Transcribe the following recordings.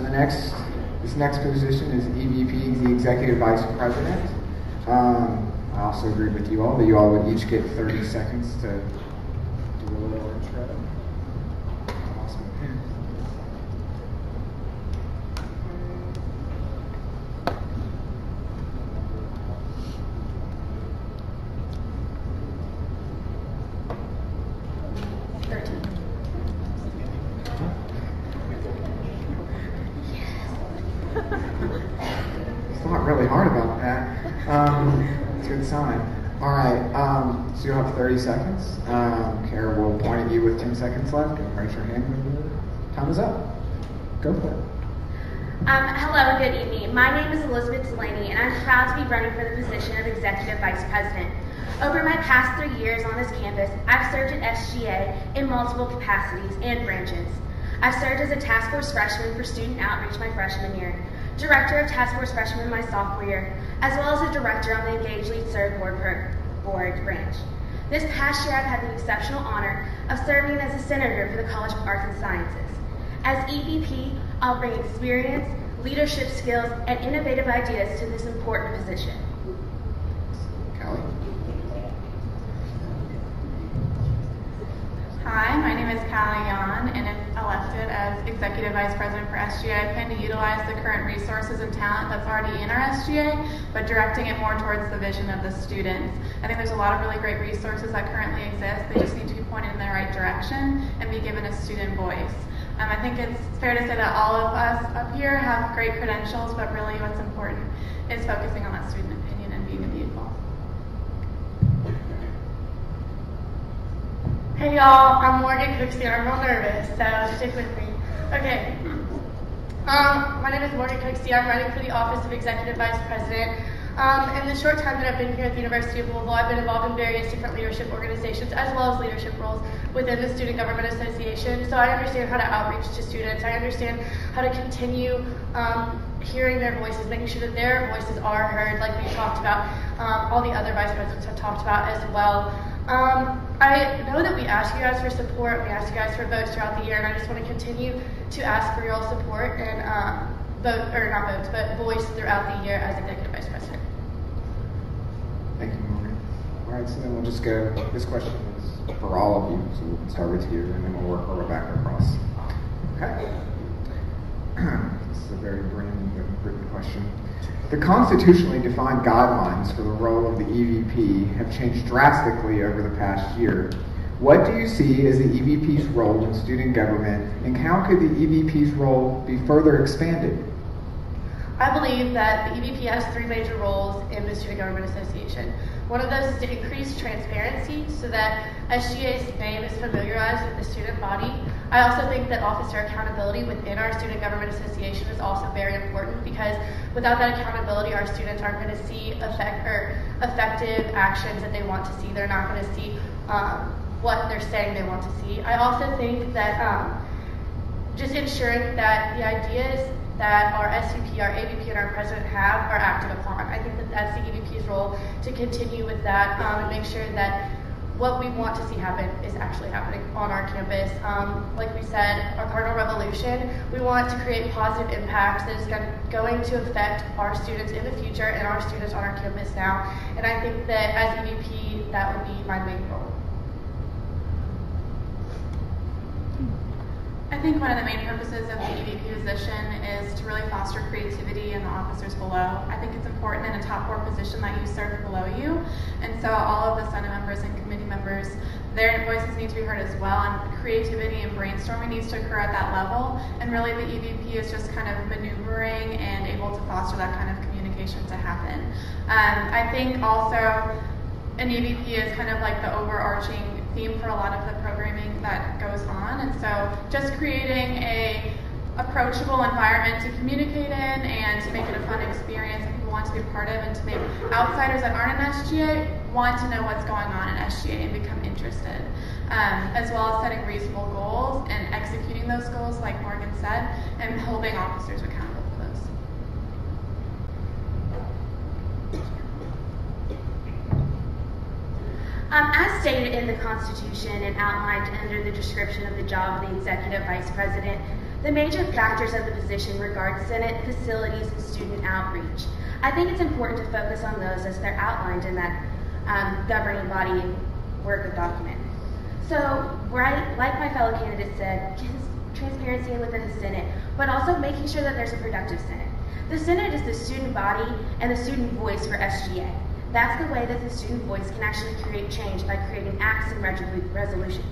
So this next position is EVP, the Executive Vice President. I also agree with you all that you all would each get 30 seconds to do a little intro. Awesome. It's not really hard about that. It's a good sign. All right, so you'll have 30 seconds. Kara will point at you with 10 seconds left and raise your hand when your time is up. Go for it. Hello, good evening. My name is Elizabeth Delaney, and I'm proud to be running for the position of Executive Vice President. Over my past 3 years on this campus, I've served at SGA in multiple capacities and branches. I've served as a task force freshman for student outreach my freshman year, director of task force freshman my sophomore year, as well as a director on the Engage Lead Serve board branch. This past year, I've had the exceptional honor of serving as a senator for the College of Arts and Sciences. As EVP, I'll bring experience, leadership skills, and innovative ideas to this important position. Callie? Hi, my name is Callie Yan, and if elected as Executive Vice President for SGA, I plan to utilize the current resources and talent that's already in our SGA, but directing it more towards the vision of the students. I think there's a lot of really great resources that currently exist. They just need to be pointed in the right direction and be given a student voice. I think it's fair to say that all of us up here have great credentials, but really what's important is focusing on that student opinion and being a vehicle. Hey y'all, I'm Morgan Cooksey. I'm real nervous, so stick with me. Okay. My name is Morgan Cooksey. I'm running for the office of Executive Vice President. In the short time that I've been here at the University of Louisville, I've been involved in various different leadership organizations as well as leadership roles within the Student Government Association. So I understand how to outreach to students. I understand how to continue hearing their voices, making sure that their voices are heard, like we talked about, all the other vice presidents have talked about as well. I know that we ask you guys for support, we ask you guys for votes throughout the year, and I just want to continue to ask for your all support and voice throughout the year as Executive Vice President. Thank you, Morgan. All right, so then we'll just go. This question is for all of you, so we'll start with you, and then we'll work our way back across. Okay. This is a very written question. The constitutionally defined guidelines for the role of the EVP have changed drastically over the past year. What do you see as the EVP's role in student government, and how could the EVP's role be further expanded? I believe that the EVP has 3 major roles in the Student Government Association. One of those is to increase transparency so that SGA's name is familiarized with the student body. I also think that officer accountability within our Student Government Association is also very important, because without that accountability, our students aren't going to see effective actions that they want to see. They're not going to see what they're saying they want to see. I also think that just ensuring that the ideas that our SVP, our AVP, and our president have are acted upon. I think that that's the EVP's role, to continue with that and make sure that what we want to see happen is actually happening on our campus. Like we said, our Cardinal Revolution, we want to create positive impacts that is going to affect our students in the future and our students on our campus now. And I think that as EVP, that would be my main role. I think one of the main purposes of the EVP position is to really foster creativity in the officers below. I think it's important in a top 4 position that you serve below you, and so all of the Senate members and committee members, their voices need to be heard as well, and creativity and brainstorming needs to occur at that level, and really the EVP is just kind of maneuvering and able to foster that kind of communication to happen. I think also an EVP is kind of like the overarching theme for a lot of the programming that goes on, and so just creating a approachable environment to communicate in and to make it a fun experience that people want to be a part of, and to make outsiders that aren't in SGA want to know what's going on in SGA and become interested, as well as setting reasonable goals and executing those goals like Morgan said, and holding officers accountable for those. As stated in the Constitution and outlined under the description of the job of the Executive Vice President, The major factors of the position regard Senate, facilities, and student outreach. I think it's important to focus on those as they're outlined in that governing body work document. So, right, like my fellow candidate said, transparency within the Senate, but also making sure that there's a productive Senate. The Senate is the student body and the student voice for SGA. That's the way that the student voice can actually create change, by creating acts and resolutions.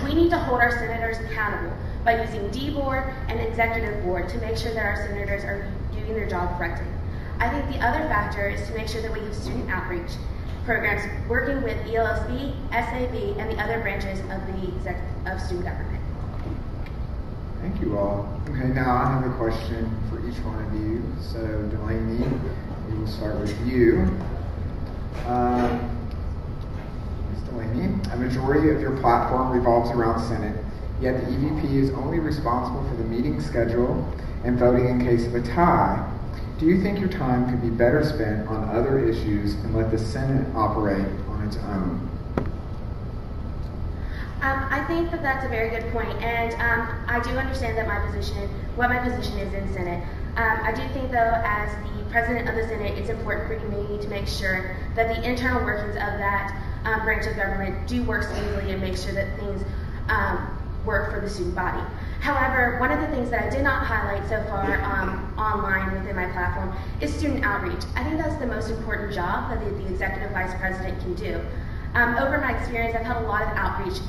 We need to hold our senators accountable by using D-Board and Executive Board to make sure that our senators are doing their job correctly. I think the other factor is to make sure that we have student outreach programs working with ELSB, SAB, and the other branches of student government. Thank you all. Okay, now I have a question for each one of you. So, Delaney, we will start with you. Ms. Delaney, a majority of your platform revolves around Senate, yet the EVP is only responsible for the meeting schedule and voting in case of a tie. Do you think your time could be better spent on other issues and let the Senate operate on its own? I think that that's a very good point, and I do understand that what my position is in Senate. I do think, though, as the President of the Senate, it's important for me to make sure that the internal workings of that branch of government do work smoothly and make sure that things work for the student body. However, one of the things that I did not highlight so far online within my platform is student outreach. I think that's the most important job that the Executive Vice President can do. Over my experience, I've had a lot of outreach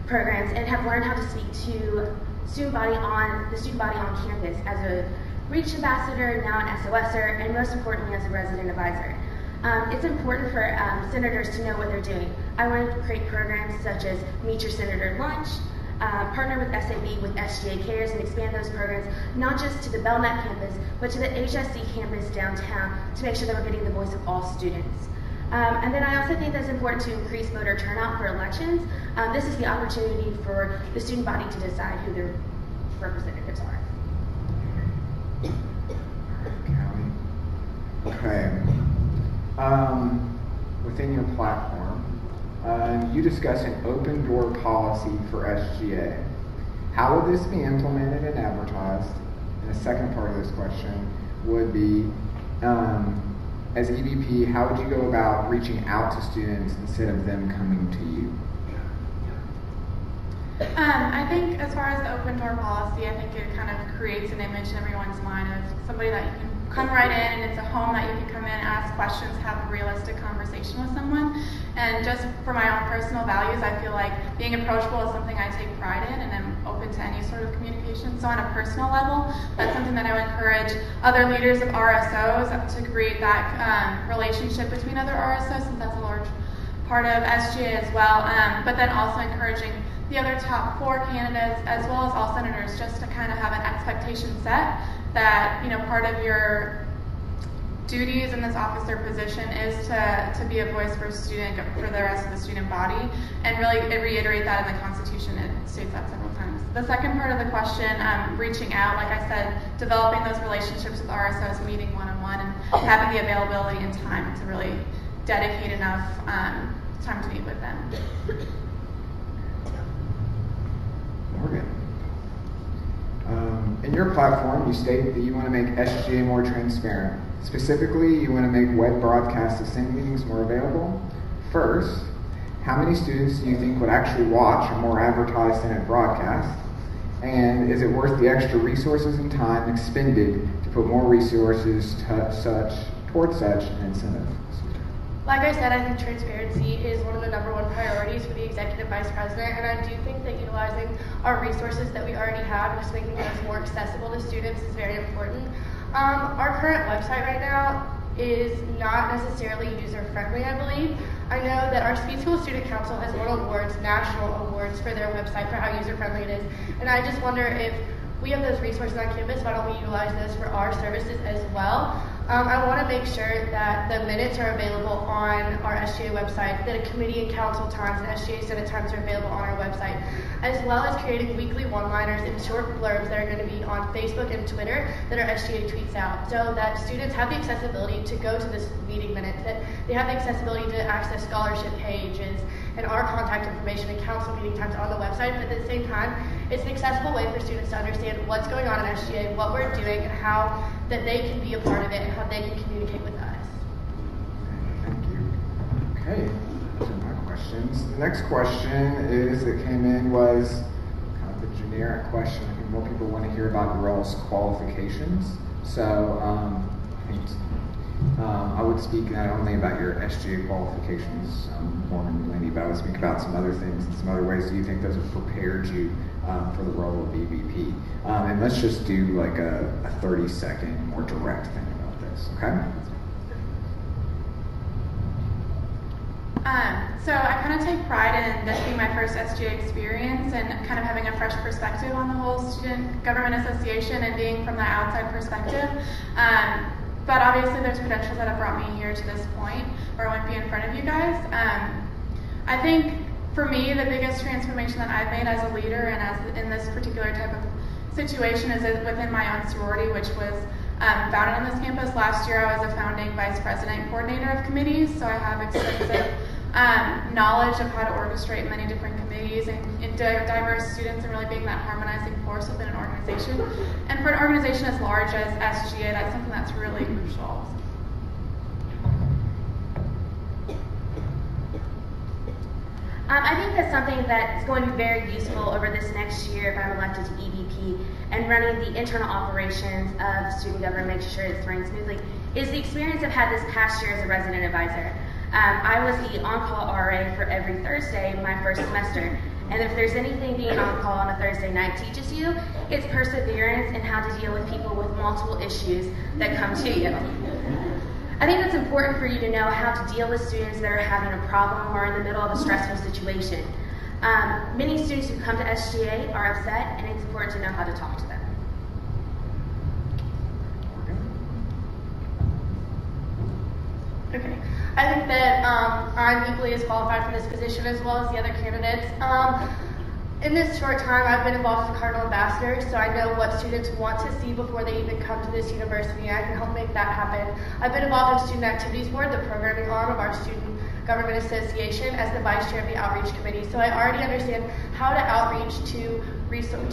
programs and have learned how to speak to the student body on campus as a Reach Ambassador, now an SOSer, and most importantly as a resident advisor. It's important for senators to know what they're doing. I want to create programs such as Meet Your Senator Lunch, partner with SAB with SGA Cares, and expand those programs not just to the Belknap campus, but to the HSC campus downtown to make sure that we're getting the voice of all students. And then I also think that it's important to increase voter turnout for elections. This is the opportunity for the student body to decide who their representatives are. Okay. Within your platform, you discuss an open door policy for SGA. How will this be implemented and advertised? And the second part of this question would be, as EVP, how would you go about reaching out to students instead of them coming to you? I think as far as the open door policy, I think it kind of creates an image in everyone's mind of somebody that you can come right in, and it's a home that you can come in, ask questions, have a realistic conversation with someone. And just for my own personal values, I feel like being approachable is something I take pride in, and I'm open to any sort of communication. So on a personal level, that's something that I would encourage other leaders of RSOs to create that relationship between other RSOs, since that's a large part of SGA as well. But then also encouraging the other top 4 candidates, as well as all senators, just to kind of have an expectation set that, you know, part of your duties in this officer position is to be a voice for the rest of the student body, and really reiterate that in the Constitution. It states that several times. The second part of the question, reaching out, like I said, developing those relationships with RSOs, meeting one-on-one, and having the availability and time to really dedicate enough time to meet with them. Morgan. In your platform, you state that you want to make SGA more transparent. Specifically, you want to make web broadcasts of Senate meetings more available. First, how many students do you think would actually watch a more advertised Senate broadcast? And is it worth the extra resources and time expended to put more resources towards such an incentive? Like I said, I think transparency is one of the #1 priorities for the Executive Vice President, and I do think that utilizing our resources that we already have and just making those more accessible to students is very important. Our current website right now is not necessarily user-friendly, I believe. I know that our Speed School Student Council has won awards, national awards, for their website for how user-friendly it is, and I just wonder if we have those resources on campus, why don't we utilize those for our services as well? I want to make sure that the minutes are available on our SGA website, that a committee and council times and SGA Senate times are available on our website, as well as creating weekly one-liners and short blurbs that are going to be on Facebook and Twitter that our SGA tweets out, so that students have the accessibility to go to this meeting minutes, that they have the accessibility to access scholarship pages and our contact information and council meeting times on the website, but at the same time, it's an accessible way for students to understand what's going on in SGA, what we're doing, and how that they can be a part of it and how they can communicate with us. Thank you. Okay, those are my questions. The next question that came in was kind of a generic question. I think more people want to hear about your all's qualifications. So I think I would speak not only about your SGA qualifications, Morgan and Laney, but I would speak about some other things and some other ways do you think those have prepared you for the role of EVP. And let's just do like a 30-second more direct thing about this, okay? So I kind of take pride in this being my first SGA experience and kind of having a fresh perspective on the whole Student Government Association and being from that outside perspective. But obviously there's credentials that have brought me here to this point where I wouldn't be in front of you guys. I think for me, the biggest transformation that I've made as a leader and as in this particular type of situation is within my own sorority, which was founded on this campus. Last year I was a founding vice president and coordinator of committees, so I have extensive knowledge of how to orchestrate many different committees and diverse students and really being that harmonizing force within an organization. And for an organization as large as SGA, that's something that's really crucial. I think that's something that is going to be very useful over this next year if I'm elected to EVP and running the internal operations of student government, making sure it's running smoothly, is the experience I've had this past year as a resident advisor. I was the on-call RA for every Thursday my first semester. And if there's anything being on-call on a Thursday night teaches you, it's perseverance and how to deal with people with multiple issues that come to you. I think it's important for you to know how to deal with students that are having a problem or in the middle of a stressful situation. Many students who come to SGA are upset, and it's important to know how to talk to them. Okay. I think that I'm equally as qualified for this position as well as the other candidates. In this short time, I've been involved as a Cardinal Ambassador, so I know what students want to see before they even come to this university, and I can help make that happen. I've been involved in Student Activities Board, the programming arm of our Student Government Association, as the Vice Chair of the Outreach Committee, so I already understand how to outreach to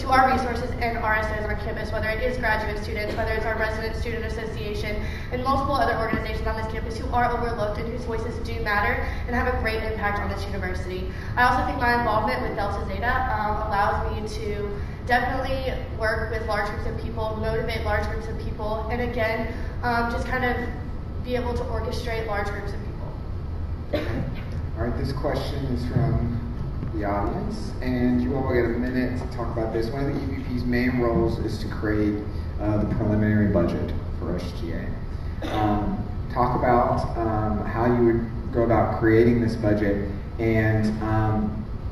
our resources and RSOs on campus, whether it is graduate students, whether it's our Resident Student Association, and multiple other organizations on this campus who are overlooked and whose voices do matter and have a great impact on this university. I also think my involvement with Delta Zeta allows me to definitely work with large groups of people, motivate large groups of people, and again, just kind of be able to orchestrate large groups of people. All right, this question is from the audience, and you all will get a minute to talk about this. One of the EVP's main roles is to create the preliminary budget for SGA. Talk about how you would go about creating this budget and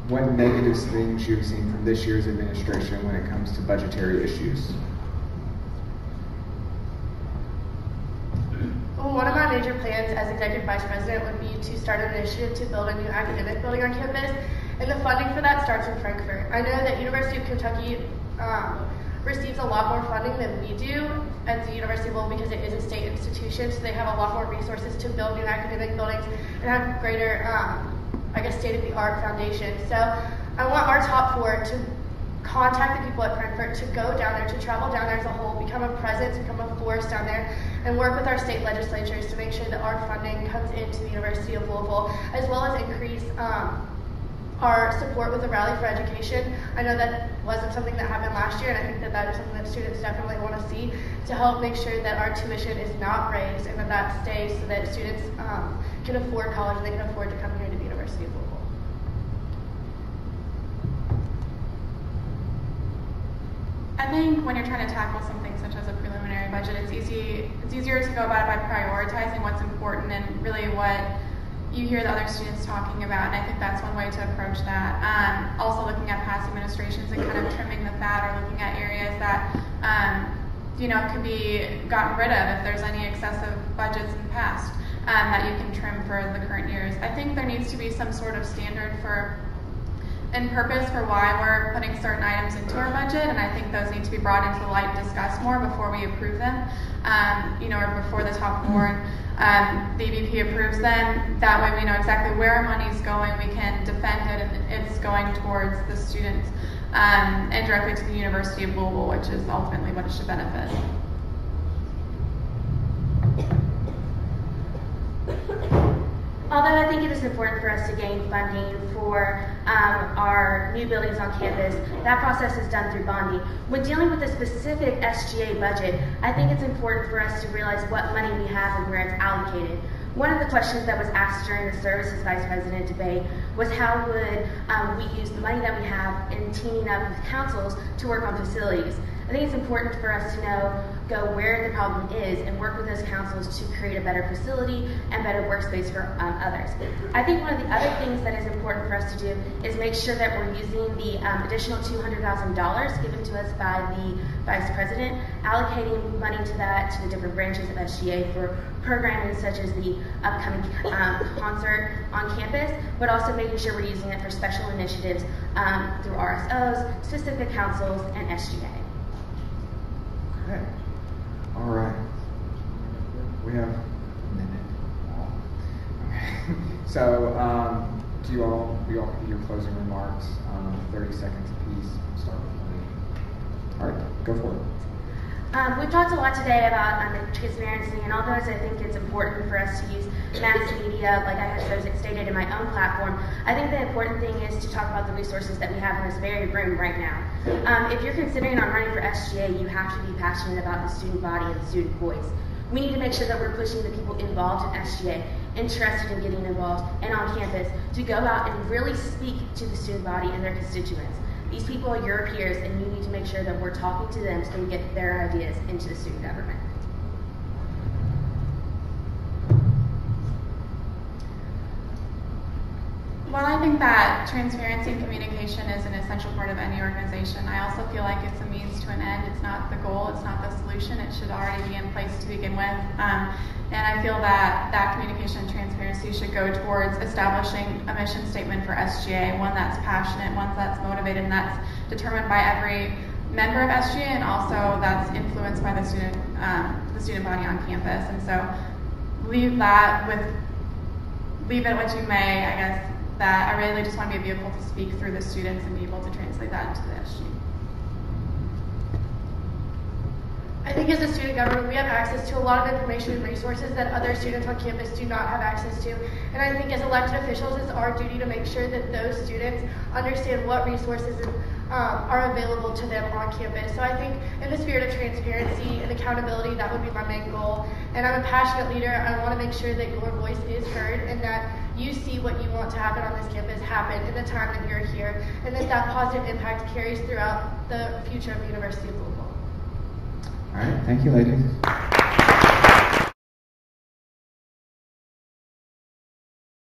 what negative things you've seen from this year's administration when it comes to budgetary issues. Well, one of my major plans as Executive Vice President would be to start an initiative to build a new academic building on campus, and the funding for that starts in Frankfurt. I know that University of Kentucky receives a lot more funding than we do at the university level because it is a state institution, so they have a lot more resources to build new academic buildings and have greater, state-of-the-art foundation. So I want our top four to contact the people at Frankfurt, to go down there, to travel down there as a whole, become a presence, become a force down there, and work with our state legislatures to make sure that our funding comes into the University of Louisville, as well as increase our support with the Rally for Education. I know that wasn't something that happened last year, and I think that that is something that students definitely want to see to help make sure that our tuition is not raised and that stays so that students can afford college and they can afford to come here to the University of Louisville. I think when you're trying to tackle something such as a preliminary budget, it's easier to go about it by prioritizing what's important and really what you hear the other students talking about, and I think that's one way to approach that. Also looking at past administrations and kind of trimming the fat, or looking at areas that could be gotten rid of if there's any excessive budgets in the past that you can trim for the current years. I think there needs to be some sort of standard and purpose for why we're putting certain items into our budget, and I think those need to be brought into the light and discussed more before we approve them, or before the top four. the EVP approves them. That way we know exactly where our money's going, we can defend it, and it's going towards the students and directly to the University of Louisville, which is ultimately what it should benefit. Although I think it is important for us to gain funding for our new buildings on campus, that process is done through bonding. When dealing with a specific SGA budget, I think it's important for us to realize what money we have and where it's allocated. One of the questions that was asked during the services vice president debate was how would we use the money that we have in teaming up with councils to work on facilities. I think it's important for us to go where the problem is and work with those councils to create a better facility and better workspace for others. I think one of the other things that is important for us to do is make sure that we're using the additional $200,000 given to us by the vice president, allocating money to that to the different branches of SGA for programming such as the upcoming concert on campus, but also making sure we're using it for special initiatives through RSOs, specific councils, and SGA. Okay. All right. We have a minute. Okay. So, do you all give your closing remarks? 30 seconds apiece. Start with me. All right, go for it. We've talked a lot today about transparency, and although I think it's important for us to use mass media, like I have stated in my own platform, I think the important thing is to talk about the resources that we have in this very room right now. If you're considering on running for SGA, you have to be passionate about the student body and the student voice. We need to make sure that we're pushing the people involved in SGA, interested in getting involved, and on campus to go out and really speak to the student body and their constituents. These people are your peers, and you need to make sure that we're talking to them so we get their ideas into the student government. Well, I think that transparency and communication is an essential part of any organization. I also feel like it's a means to an end. It's not the goal. It's not the solution. It should already be in place to begin with. And I feel that that communication and transparency should go towards establishing a mission statement for SGA, one that's passionate, one that's motivated, and that's determined by every member of SGA, and also that's influenced by the student body on campus. And so leave it what you may, I guess, that I really just want to be a vehicle to speak through the students and be able to translate that into the SGA. I think as a student government, we have access to a lot of information and resources that other students on campus do not have access to. And I think as elected officials, it's our duty to make sure that those students understand what resources are available to them on campus. So I think in the spirit of transparency and accountability, that would be my main goal. And I'm a passionate leader. I want to make sure that your voice is heard and that you see what you want to happen on this campus happen in the time that you're here, and that positive impact carries throughout the future of the University of Louisville. All right, thank you, ladies.